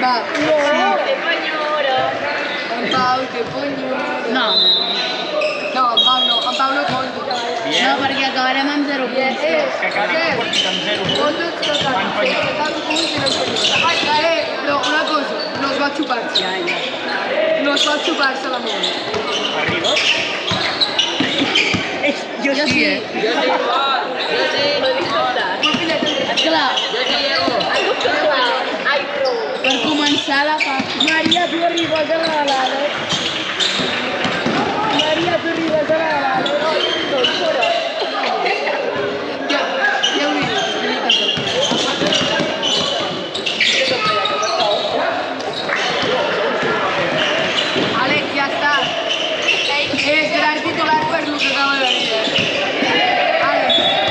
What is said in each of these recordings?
Va. Te ponyoro. En Pau, te ponyo... No, No, en Pau no, en Pau no conto. no, perquè acabarem amb 0 punts. Que acabi el partit amb 0 punts. Contos que Van fallar. Però una cosa, no es va xupar-se. Ja, ja. No es va xupar-se la mona. Arriba? Jo Jo sí. Jo sí, jo sí. Esclar, Jo sí, Diego. Ai, no. per començar la part... Maria, tu arribes a la balada. Maria, tu arribes a la balada. Ja ho dic. Àlex, ja està. Seràs titular per lo que acaba de dir.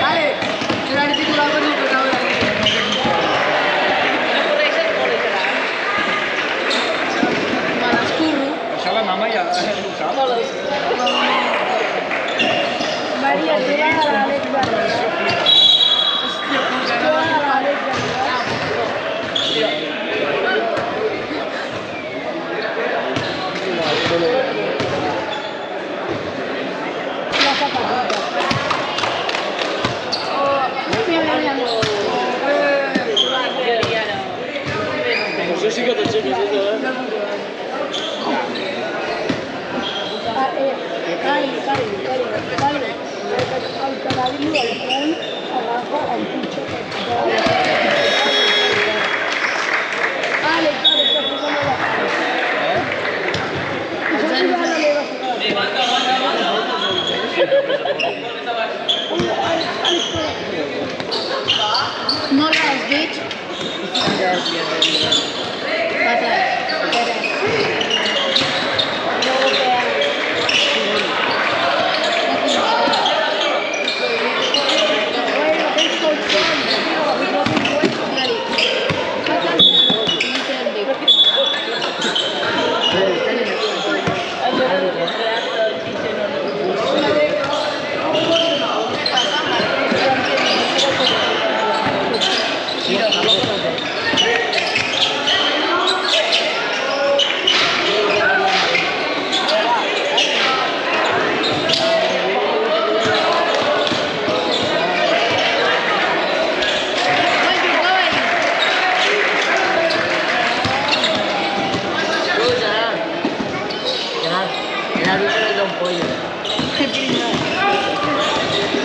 Àlex, seràs titular per lo que acaba de dir. No correixes molt, Gerard. Me l'escurro. Això la mama ja ho sap. Maria, tu vas a l'Àlex Barra. Hòstia, puta, no vas a l'Àlex Barra. La zapatita. Això sí que t'aixeques, El canal i el tren agafa el cotxe. Àlex, que posem a la cara. Això és la meva sacada. No les veig. Fatal.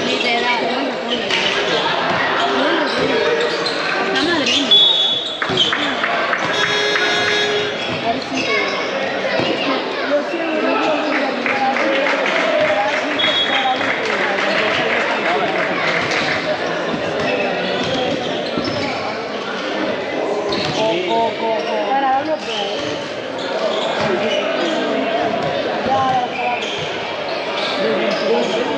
Literal. Està madrina. Ja,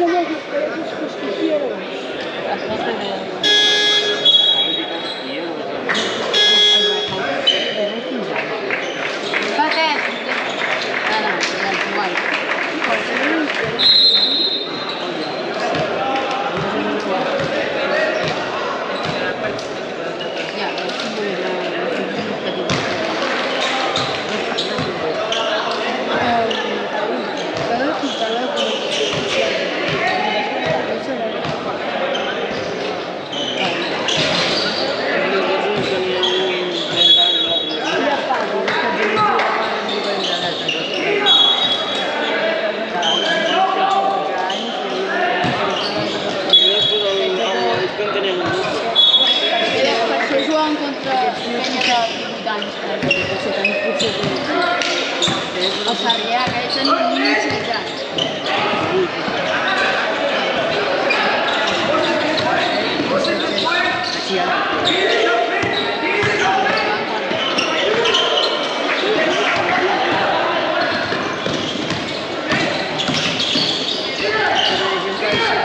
somos los colegios justicieros. Fate. Ah, no, è uguale. Ya, se juguen contra Peña de 18 anys, o Sarrià, que tenen 16 anys. Pero